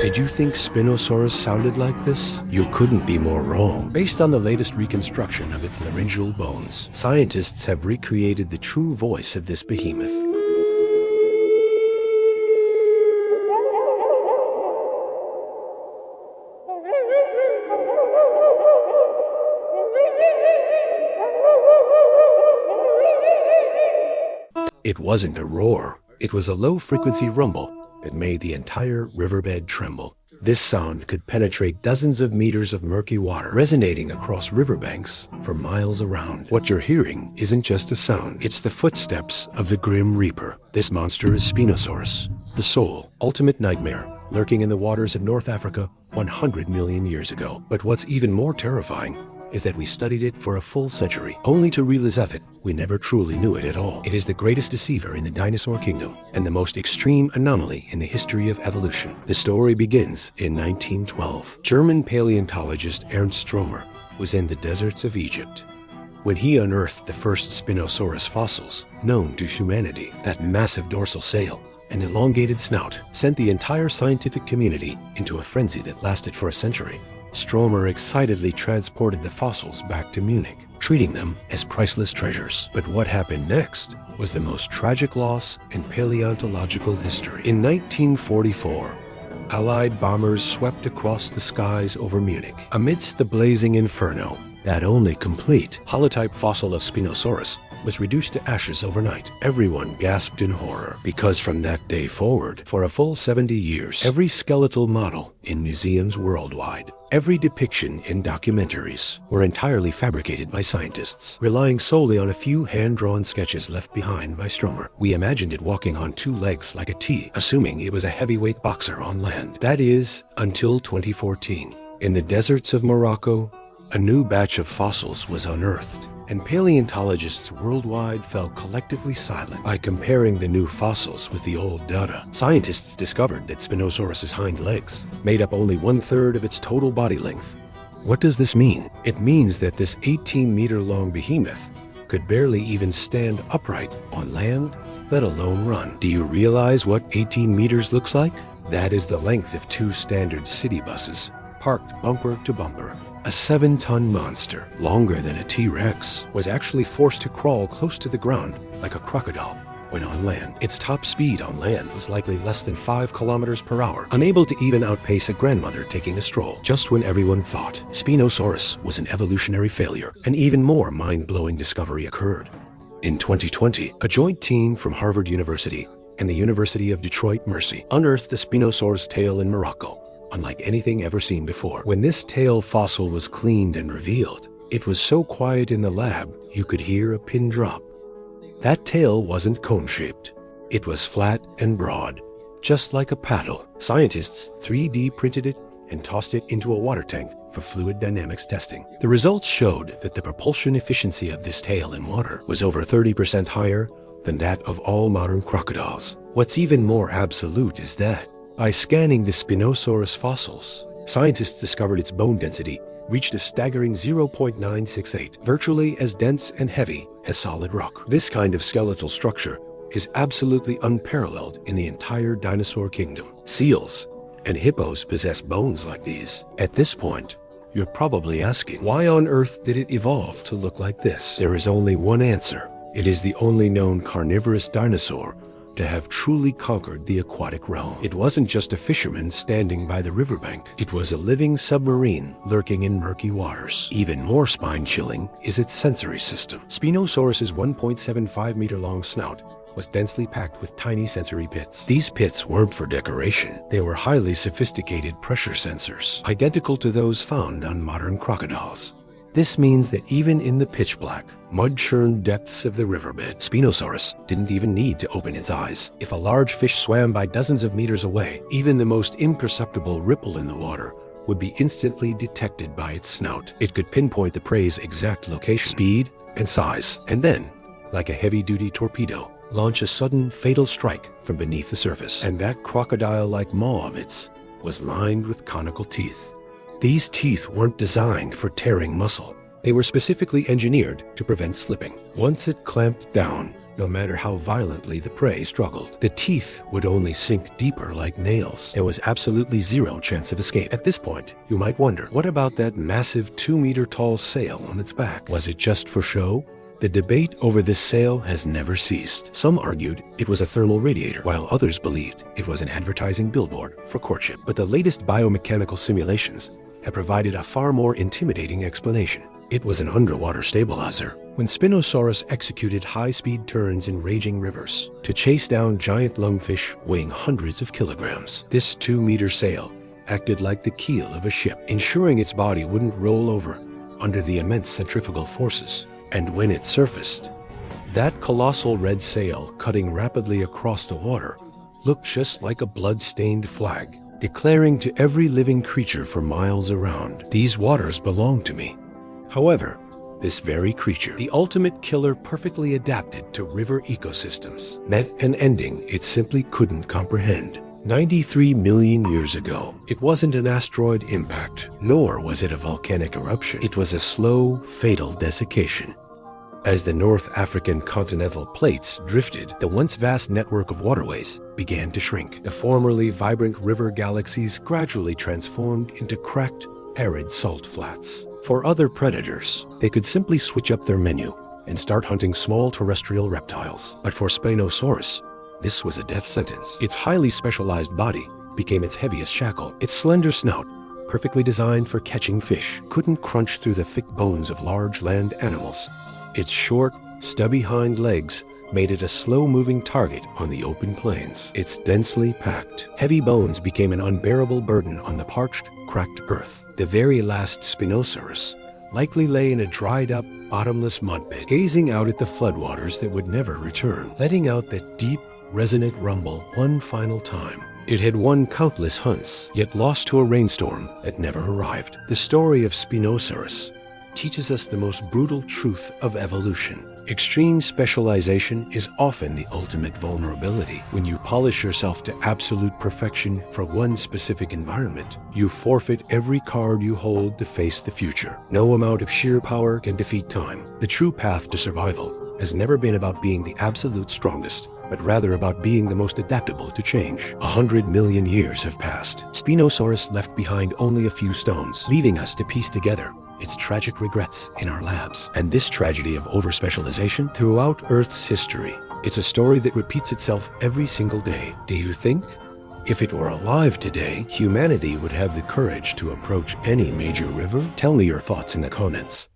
Did you think Spinosaurus sounded like this? You couldn't be more wrong. Based on the latest reconstruction of its laryngeal bones, scientists have recreated the true voice of this behemoth. It wasn't a roar. It was a low-frequency rumble that made the entire riverbed tremble. This sound could penetrate dozens of meters of murky water, resonating across riverbanks for miles around. What you're hearing isn't just a sound, it's the footsteps of the Grim Reaper. This monster is Spinosaurus, the sole, ultimate nightmare, lurking in the waters of North Africa 100 million years ago. But what's even more terrifying is that we studied it for a full century, only to realize that we never truly knew it at all. It is the greatest deceiver in the dinosaur kingdom, and the most extreme anomaly in the history of evolution. The story begins in 1912. German paleontologist Ernst Stromer was in the deserts of Egypt when he unearthed the first Spinosaurus fossils known to humanity. That massive dorsal sail and elongated snout sent the entire scientific community into a frenzy that lasted for a century. Stromer excitedly transported the fossils back to Munich, treating them as priceless treasures. But what happened next was the most tragic loss in paleontological history. In 1944, Allied bombers swept across the skies over Munich. Amidst the blazing inferno, that only complete holotype fossil of Spinosaurus was reduced to ashes overnight. Everyone gasped in horror, because from that day forward, for a full 70 years, every skeletal model in museums worldwide, every depiction in documentaries, were entirely fabricated by scientists, relying solely on a few hand-drawn sketches left behind by Stromer. We imagined it walking on two legs like a T, assuming it was a heavyweight boxer on land. That is, until 2014. In the deserts of Morocco, a new batch of fossils was unearthed, and paleontologists worldwide fell collectively silent. By comparing the new fossils with the old data, scientists discovered that Spinosaurus's hind legs made up only 1/3 of its total body length. What does this mean? It means that this 18-meter-long behemoth could barely even stand upright on land, let alone run. Do you realize what 18 meters looks like? That is the length of 2 standard city buses, parked bumper to bumper. A 7-ton monster, longer than a T-Rex, was actually forced to crawl close to the ground like a crocodile when on land. Its top speed on land was likely less than 5 kilometers per hour, unable to even outpace a grandmother taking a stroll. Just when everyone thought Spinosaurus was an evolutionary failure, an even more mind-blowing discovery occurred. In 2020, a joint team from Harvard University and the University of Detroit Mercy unearthed the Spinosaurus tail in Morocco, unlike anything ever seen before. When this tail fossil was cleaned and revealed, it was so quiet in the lab you could hear a pin drop. That tail wasn't cone-shaped. It was flat and broad, just like a paddle. Scientists 3D printed it and tossed it into a water tank for fluid dynamics testing. The results showed that the propulsion efficiency of this tail in water was over 30% higher than that of all modern crocodiles. What's even more absolute is that by scanning the Spinosaurus fossils, scientists discovered its bone density reached a staggering 0.968, virtually as dense and heavy as solid rock. This kind of skeletal structure is absolutely unparalleled in the entire dinosaur kingdom. Seals and hippos possess bones like these. At this point, you're probably asking, why on earth did it evolve to look like this? There is only one answer. It is the only known carnivorous dinosaur to have truly conquered the aquatic realm. It wasn't just a fisherman standing by the riverbank. It was a living submarine lurking in murky waters. Even more spine-chilling is its sensory system. Spinosaurus's 1.75-meter-long snout was densely packed with tiny sensory pits. These pits weren't for decoration. They were highly sophisticated pressure sensors, identical to those found on modern crocodiles. This means that even in the pitch-black, mud-churned depths of the riverbed, Spinosaurus didn't even need to open its eyes. If a large fish swam by dozens of meters away, even the most imperceptible ripple in the water would be instantly detected by its snout. It could pinpoint the prey's exact location, speed, and size, and then, like a heavy-duty torpedo, launch a sudden fatal strike from beneath the surface. And that crocodile-like maw of its was lined with conical teeth. These teeth weren't designed for tearing muscle. They were specifically engineered to prevent slipping. Once it clamped down, no matter how violently the prey struggled. The teeth would only sink deeper like nails. There was absolutely zero chance of escape. At this point, you might wonder, what about that massive 2-meter tall sail on its back? Was it just for show? The debate over this sail has never ceased. Some argued it was a thermal radiator, while others believed it was an advertising billboard for courtship. But the latest biomechanical simulations have provided a far more intimidating explanation. It was an underwater stabilizer. When Spinosaurus executed high-speed turns in raging rivers to chase down giant lungfish weighing hundreds of kilograms, this 2-meter sail acted like the keel of a ship, ensuring its body wouldn't roll over under the immense centrifugal forces. And when it surfaced, that colossal red sail cutting rapidly across the water looked just like a blood-stained flag, declaring to every living creature for miles around, "These waters belong to me." However, this very creature, the ultimate killer perfectly adapted to river ecosystems, met an ending it simply couldn't comprehend. 93 million years ago, it wasn't an asteroid impact, nor was it a volcanic eruption. It was a slow, fatal desiccation. As the North African continental plates drifted, the once vast network of waterways began to shrink. The formerly vibrant river galaxies gradually transformed into cracked, arid salt flats. For other predators, they could simply switch up their menu and start hunting small terrestrial reptiles. But for Spinosaurus, this was a death sentence. Its highly specialized body became its heaviest shackle. Its slender snout, perfectly designed for catching fish, couldn't crunch through the thick bones of large land animals. Its short, stubby hind legs made it a slow-moving target on the open plains. Its densely packed, heavy bones became an unbearable burden on the parched, cracked earth. The very last Spinosaurus likely lay in a dried-up, bottomless mudpit, gazing out at the floodwaters that would never return, letting out that deep, resonant rumble one final time. It had won countless hunts, yet lost to a rainstorm that never arrived. The story of Spinosaurus teaches us the most brutal truth of evolution. Extreme specialization is often the ultimate vulnerability. When you polish yourself to absolute perfection for one specific environment, you forfeit every card you hold to face the future. No amount of sheer power can defeat time. The true path to survival has never been about being the absolute strongest, but rather about being the most adaptable to change. 100 million years have passed. Spinosaurus left behind only a few stones, leaving us to piece together its tragic regrets in our labs. And this tragedy of overspecialization throughout Earth's history, it's a story that repeats itself every single day. Do you think, if it were alive today, humanity would have the courage to approach any major river? Tell me your thoughts in the comments.